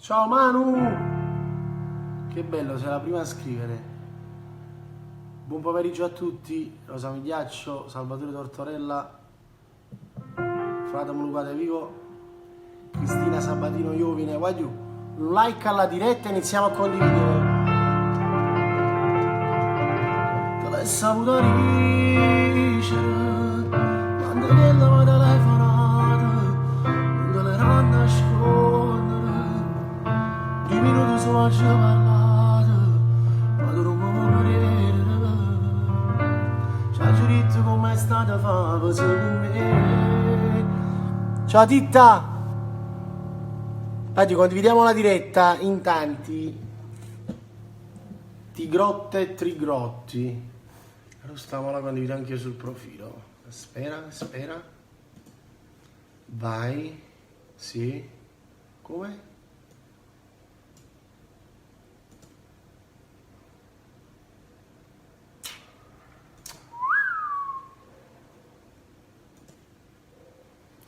Ciao Manu! Che bello, sei la prima a scrivere. Buon pomeriggio a tutti, Rosa Migliaccio, Salvatore Tortorella, Frato Mulucate Vivo, Cristina Sabatino Iovine, guagliù, un like alla diretta e iniziamo a condividere. Te l'hai saputo ricevere, quando che la telefonata, non te le ranno a nascondere, 2 minuti su oggi parlato, ma tu non mi vedere, ci ha giurito come è stata fatta con me. Ciao Titta! Oggi condividiamo la diretta in tanti, tigrotte e trigrotti. Allora stiamo la condivido anche io sul profilo. Spera. Vai. Sì. Come?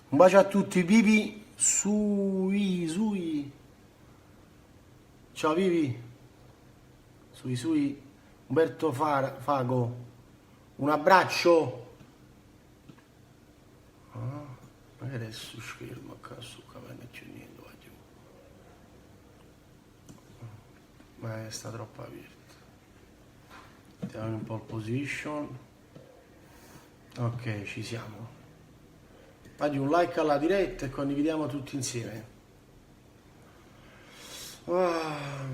Un bacio a tutti, Vivi. Sui. Ciao Vivi. Sui. Umberto Fago. Un abbraccio. Ma adesso schermo a caso, non c'è niente oggi. Ma sta troppo aperta. Mettiamo in pole position. Ok, ci siamo. Fagli un like alla diretta e condividiamo tutti insieme.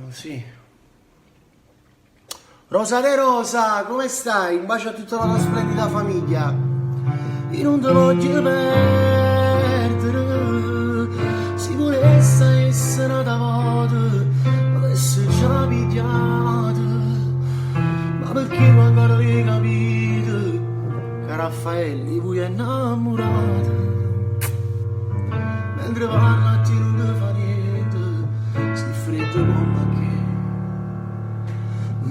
Sì. Rosa De Rosa, come stai? Un bacio a tutta la tua splendida famiglia. Io non te voglio perdere, sicurezza essere una volta, adesso già pigliata, ma perché tu ancora hai capito che Raffaelli voi è innamorata, mentre parla a te non ti fa niente, sei freddo come che,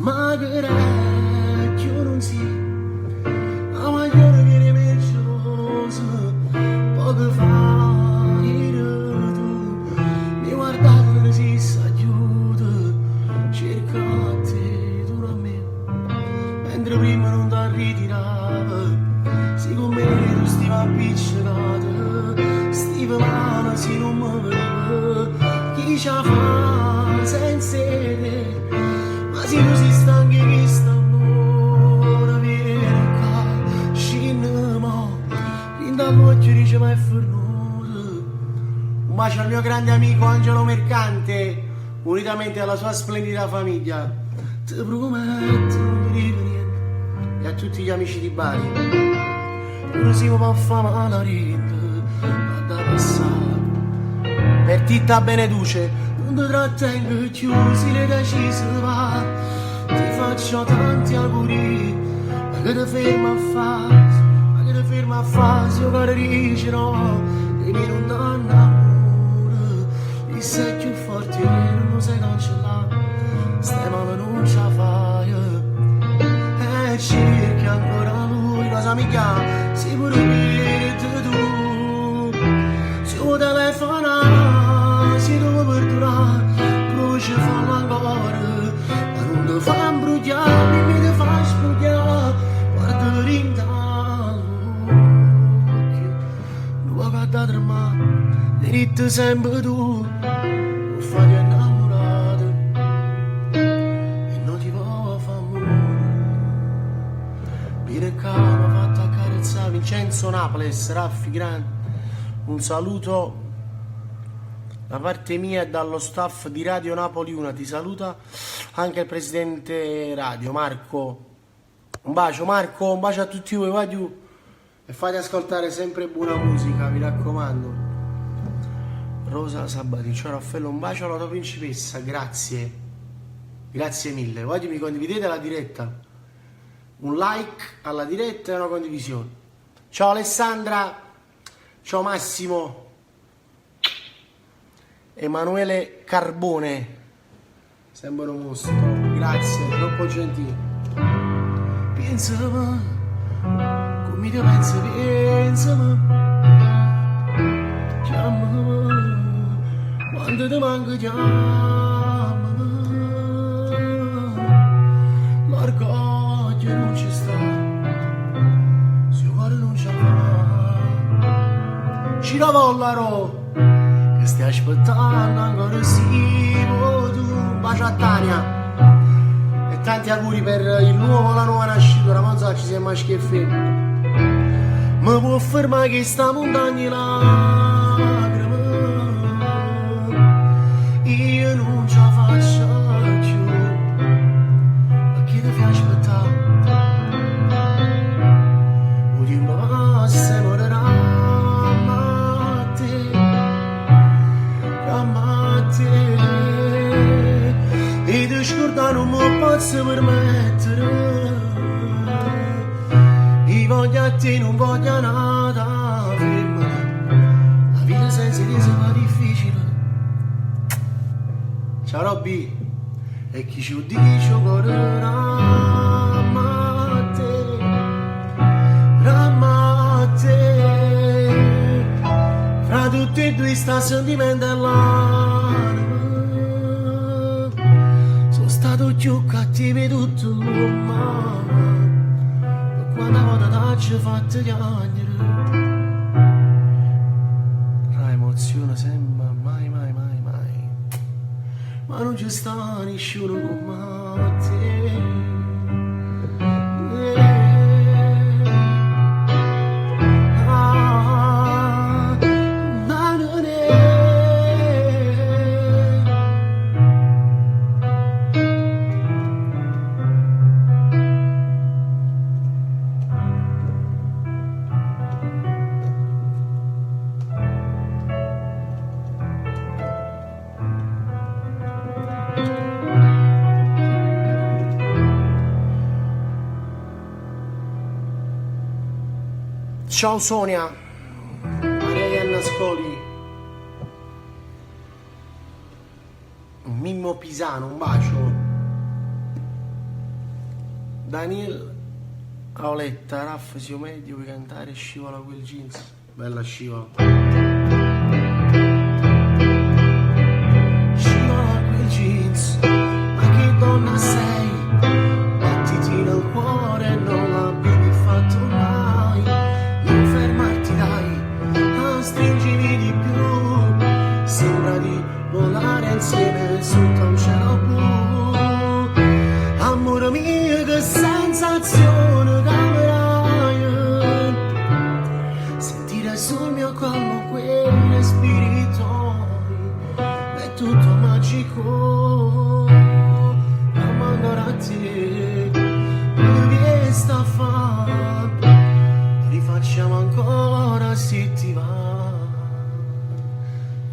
ma che io non si. La maglione viene me gelosa, poco fa ero tu, mi guardate si s'aiuta, cercate tu a me, mentre prima non ti ritirava, siccome tu stiva appiccicata, stiva mano se non mi vedeva, chi ci fa senza te, ma se tu si stanchi che sta un bacio al mio grande amico Angelo Mercante, unitamente alla sua splendida famiglia. Ti prometto non ti dico niente. E a tutti gli amici di Bari. Ora si può fare male rinde, ma da passare. Per Titta Beneduce, non ti trattengo chiusi le decise va. Ti faccio tanti auguri, ma che ti ferma a fare? Ferma a fase, io che dice no, e mi non danno amore, e sei più forte, non sei cancellare, stai male non ce la fai, e cerca ancora lui, cosa mi chiama, si può dire tu, se vuoi telefonare, si deve perdonare, croce fanno ancora, ma non ti fa imbrugliare, mi ti fa spugliare, guarda per intano. Da tremare, diritti sempre tu, non fai innamorato e non ti può far morire. Bire calma, fatta accarezzare Vincenzo Naples, Raffi Grande. Un saluto da parte mia e dallo staff di Radio Napoli 1. Ti saluta anche il presidente radio Marco. Un bacio Marco, un bacio a tutti voi, vai giù. E fate ascoltare sempre buona musica, mi raccomando. Rosa Sabatino, ciao Raffaello, un bacio alla tua principessa, grazie. Grazie mille. Oggi mi condividete la diretta. Un like alla diretta e una condivisione. Ciao Alessandra, ciao Massimo. Emanuele Carbone. Sembra un mostro, grazie, troppo gentile. Pensa mi te pensa, chiamami, quando ti manca chiama, l'orgoglio non ci sta, se il cuore non ci fa. Ci lavollaro, che stai aspettando ancora sì, tu, un bacio a Tania. E tanti auguri per il nuovo, la nuova nascitura, ma non so ci sia maschi e femmine. Mi può fermare che sta montagna lacrime, io non ce la faccio più, perché ti fai aspettare. Un tempo passa e morirà a te, e ti scordare non mi posso permettere. Voglio a te, non voglio nada, ferma. La vita senza di se fa difficile. Ciao Robby, e chi ci dice correrà a te, fra tutti e due sta sentimento e l'anima. Sono stato più cattivo di tutto l'uomo. Quando volta ci fatte piangere, la emozione sembra mai, ma non ci sta nessuno come te. Ciao Sonia, Maria Ianna Scoli, Mimmo Pisano, un bacio. Daniel Auletta, Raff Sio Medio, puoi cantare Scivola quel jeans. Bella Scivola. Scivola quel jeans, ma che donna sei? Battiti nel cuore e non l'avevi fatto mai. Non fermarti dai, stringimi di più. Sembra di volare insieme sotto un cielo blu. Amore mio, che sensazione camerai. Sentire sul mio collo quei respiri tuoi. È tutto magico. Non ancora a te, che sta a fare? Rifacciamo ancora se ti va.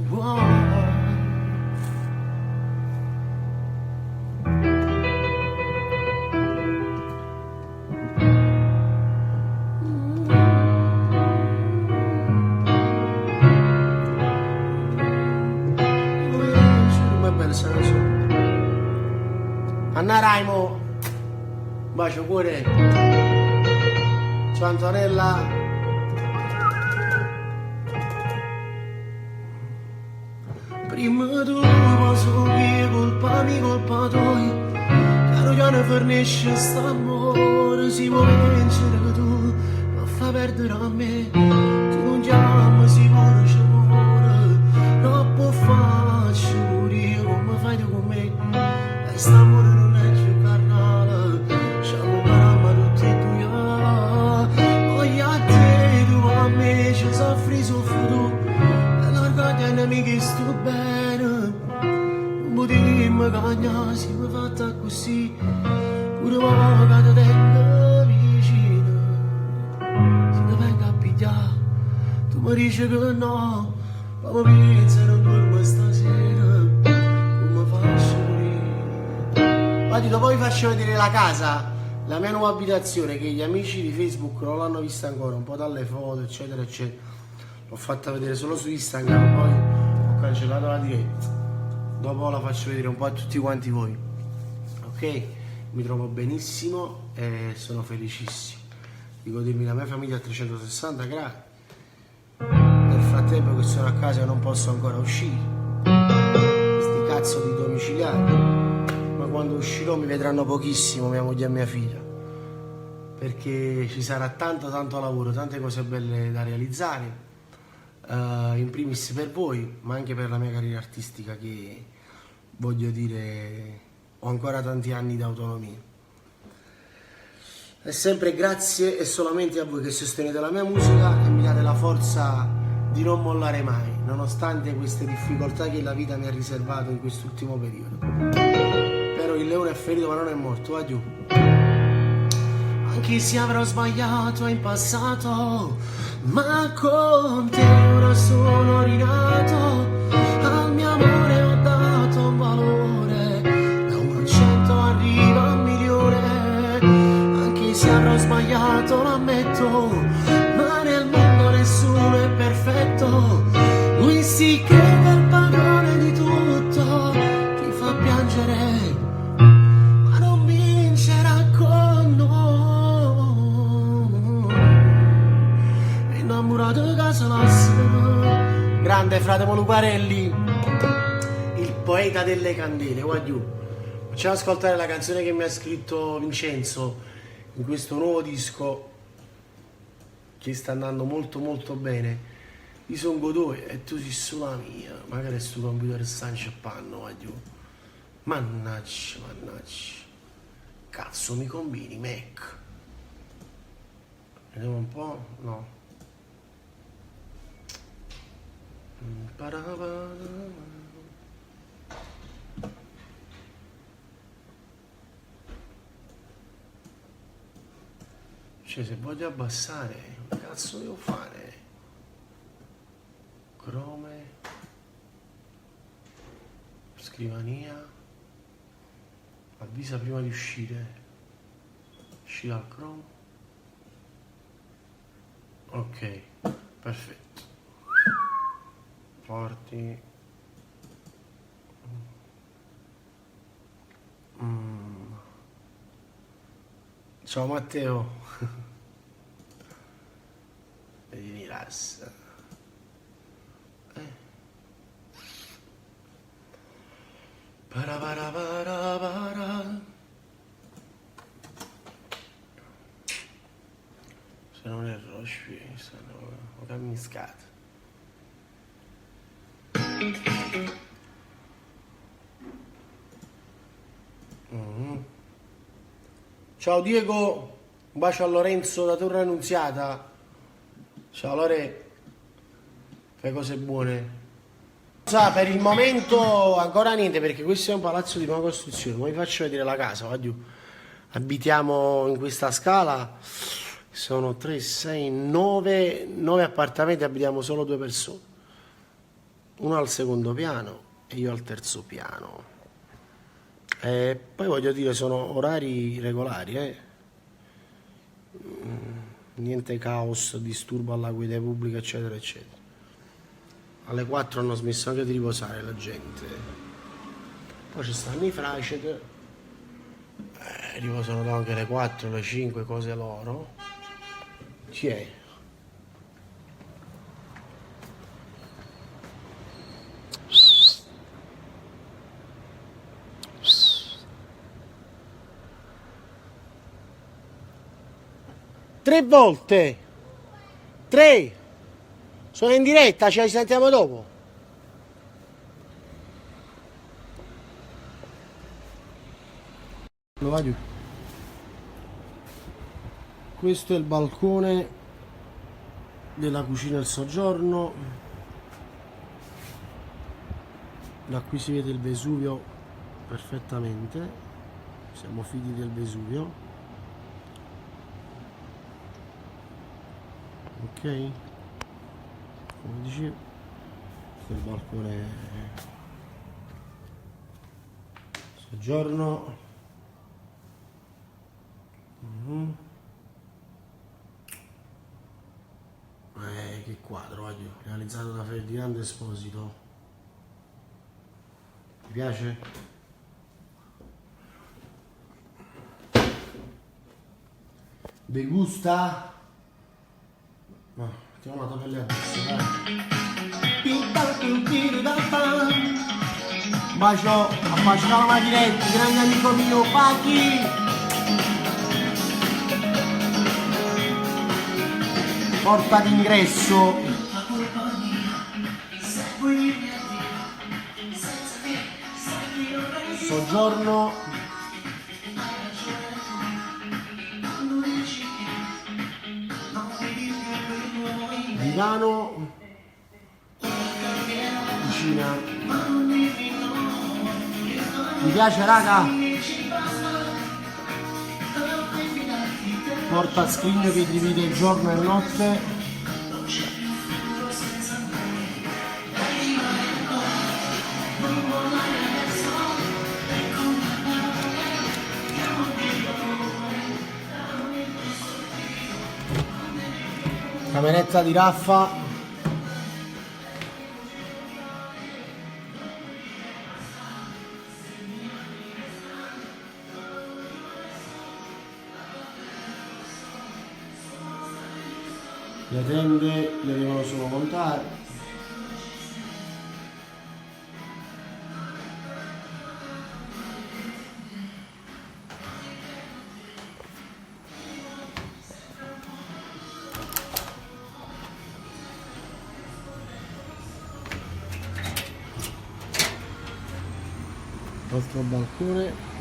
Wow. Anna Raimo, bacio cuore. Ciao Antonella. Prima tu posso che colpa mi colpa tua. Caro piano fornisce st'amore. Si può vincere che tu ma fa perdere a me. Tu non chiami si pure c'è amore. Troppo facile io come fai tu con me. E st'amore non è più carnale. Ci allontaniamo tutti e due. Voglio a te, tu a me. Ci soffri tu. E l'orgoglio è nemico che sto bene. Non potremmo cagnare se mi fatta così. Pure ora che ti tengo vicino. Se ti vengo a pigliare, tu mi dici che no. Ma mi pensi non dormo stasera. Come faccio morire? Guardi, poi vi faccio vedere la casa, la mia nuova abitazione, che gli amici di Facebook non l'hanno vista ancora, un po' dalle foto eccetera eccetera. L'ho fatta vedere solo su Instagram, poi ho cancellato la diretta. Dopo la faccio vedere un po' a tutti quanti voi. Ok? Mi trovo benissimo e sono felicissimo di godermi la mia famiglia a 360 gradi. Nel frattempo che sono a casa non posso ancora uscire. pazzo di domiciliari, ma quando uscirò mi vedranno pochissimo mia moglie e mia figlia, perché ci sarà tanto lavoro, tante cose belle da realizzare, in primis per voi, ma anche per la mia carriera artistica, che voglio dire ho ancora tanti anni di autonomia. E sempre grazie e solamente a voi che sostenete la mia musica e mi date la forza di non mollare mai, nonostante queste difficoltà che la vita mi ha riservato in quest'ultimo periodo. Però il leone è ferito ma non è morto, va giù. Anche se avrò sbagliato in passato, ma con te ora sono rinato. Al mio amore ho dato un valore, da 1 a 100 arriva a 1.000.000. Anche se avrò sbagliato lo ammetto, ma nel mondo nessuno è perfetto. Lui sì che è il padrone di tutto, ti fa piangere ma non vincerà con noi. Innamorato casa nostra, grande frate Moluparelli, il poeta delle candele, qua giù. Facciamo ascoltare la canzone che mi ha scritto Vincenzo in questo nuovo disco che sta andando molto bene. Io sono Godoy e tu sei sulla mia, magari sto computer sta inciappando, va giù. Mannaggia, cazzo mi combini Mac? Vediamo un po', no. Cioè, se voglio abbassare, che cazzo devo fare? Chrome, scrivania, avvisa prima di uscire, uscire dal Chrome. Ok, perfetto. Porti. Ciao Matteo. Vedi rilassa. Para. Se non è Roche, ho cammiscato. Ciao Diego, un bacio a Lorenzo da Torre Annunziata. Ciao Lore, fai cose buone. Per il momento ancora niente, perché questo è un palazzo di nuova costruzione. Ma vi faccio vedere la casa, va giù. Abitiamo in questa scala, sono 3, 6, 9 appartamenti, abitiamo solo 2 persone. Uno al secondo piano e io al terzo piano. E poi voglio dire, sono orari regolari, niente caos, disturbo alla guida pubblica, eccetera. Alle 4 hanno smesso anche di riposare la gente. Poi ci stanno i fracet, riposano anche alle 4, alle 5, cose loro. Chi è? Tre volte! 3! Sono in diretta, ci sentiamo dopo. Questo è il balcone della cucina del soggiorno. Da qui si vede il Vesuvio perfettamente. Siamo figli del Vesuvio. Ok, come dicevo, questo è il balcone soggiorno. Che quadro, realizzato da Ferdinando Esposito. Ti piace? Vi gusta? No, mettiamo la tabella addosso, dai. Un bacio a Pasquale Matinetti, grande amico mio, Pacchi. Porta d'ingresso. Soggiorno. Milano. Vicina. Mi piace raga? Porta scrigno che divide giorno e notte. Cameretta di Raffa. Le tende le devono solo montare. Altro balcone.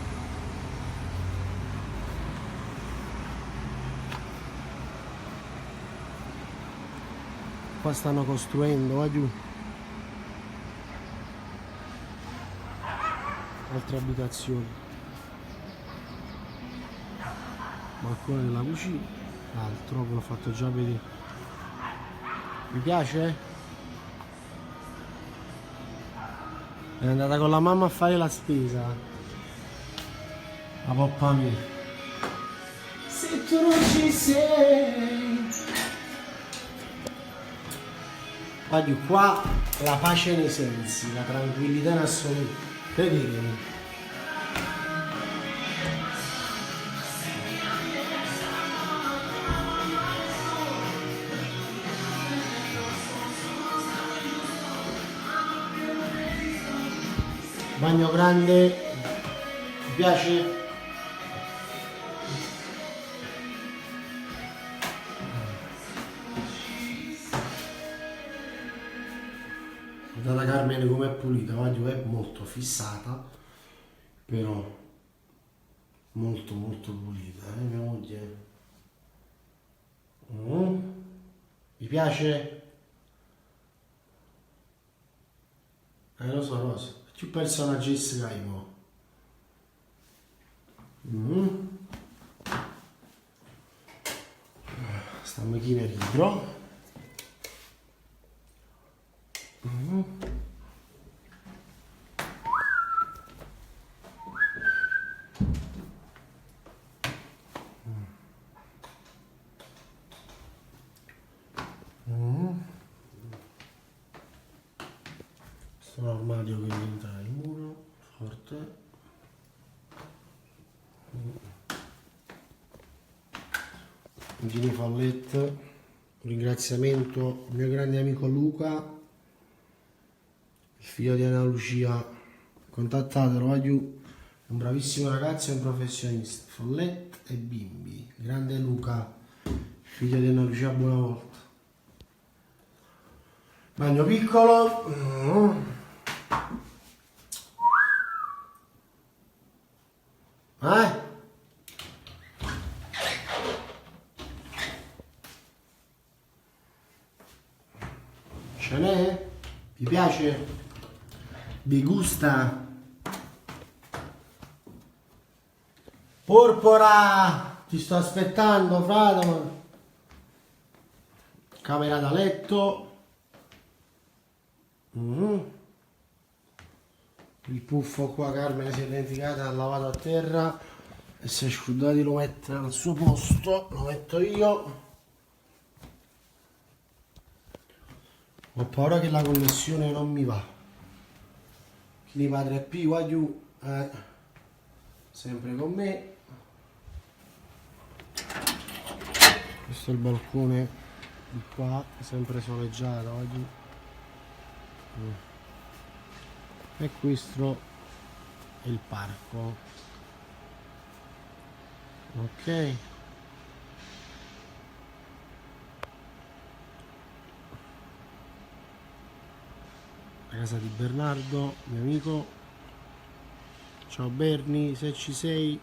Qua stanno costruendo, va giù. Altre abitazioni. Balcone della cucina. Altro, ve l'ho fatto già vedere. Mi piace? È andata con la mamma a fare la spesa. La poppa mia. Se tu non ci sei. Guardi qua la pace nei sensi, la tranquillità in assoluto. Vedetemi. Bagno grande, mi piace? Guardate Carmine com'è pulita, guarda, è molto fissata, però molto pulita, mia moglie. Mi piace? Lo so, Rosa. Più personaggi Skymo. Sta macchina è libro. Questo armadio che entra nel muro, forte. Gini Fallette, un ringraziamento al mio grande amico Luca, il figlio di Anna Lucia, contattatelo, va giù, è un bravissimo ragazzo e un professionista, Fallette e Bimbi, grande Luca, figlio di Anna Lucia, buona volta. Bagno piccolo. Ce n'è? Vi piace? Vi gusta? Porpora! Ti sto aspettando, frate. Camera da letto. Il puffo qua Carmine si è dimenticata, ha lavato a terra e si è scordato di lo mettere al suo posto, lo metto io. Ho paura che la connessione non mi va. Chi di padre P qua giù, sempre con me. Questo è il balcone di qua, sempre soleggiato oggi. E questo è il parco. Ok. La casa di Bernardo, mio amico. Ciao Berni, se ci sei,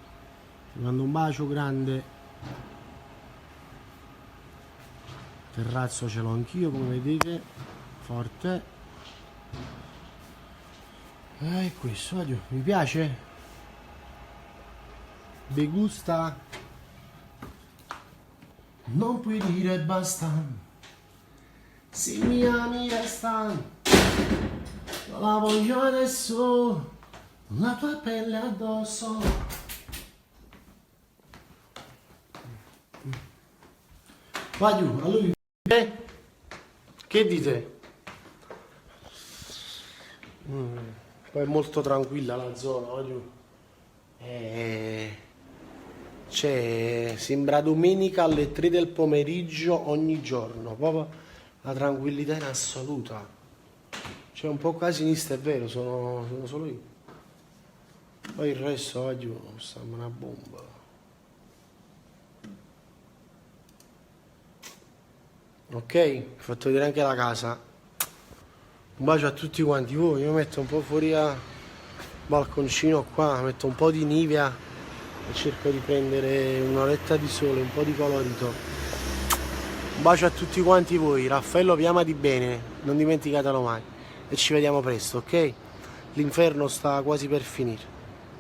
ti mando un bacio grande. Terrazzo ce l'ho anch'io, come vedete, forte. E questo, addio. Mi piace? Vi gusta? Non puoi dire basta. Se mi ami resta. La voglio adesso. La tua pelle addosso. Va giù, a lui. Che dite? Poi è molto tranquilla la zona, va giù. Sembra domenica alle 3 del pomeriggio ogni giorno, proprio la tranquillità in assoluta. C'è un po' casinista, è vero, sono solo io. Poi il resto va giù, sembra una bomba. Ok, vi ho fatto vedere anche la casa. Un bacio a tutti quanti voi. Io metto un po' fuori a balconcino qua, metto un po' di Nivea e cerco di prendere un'oretta di sole, un po' di colorito. Un bacio a tutti quanti voi. Raffaello vi ama di bene, non dimenticatelo mai. E ci vediamo presto, ok? L'inferno sta quasi per finire.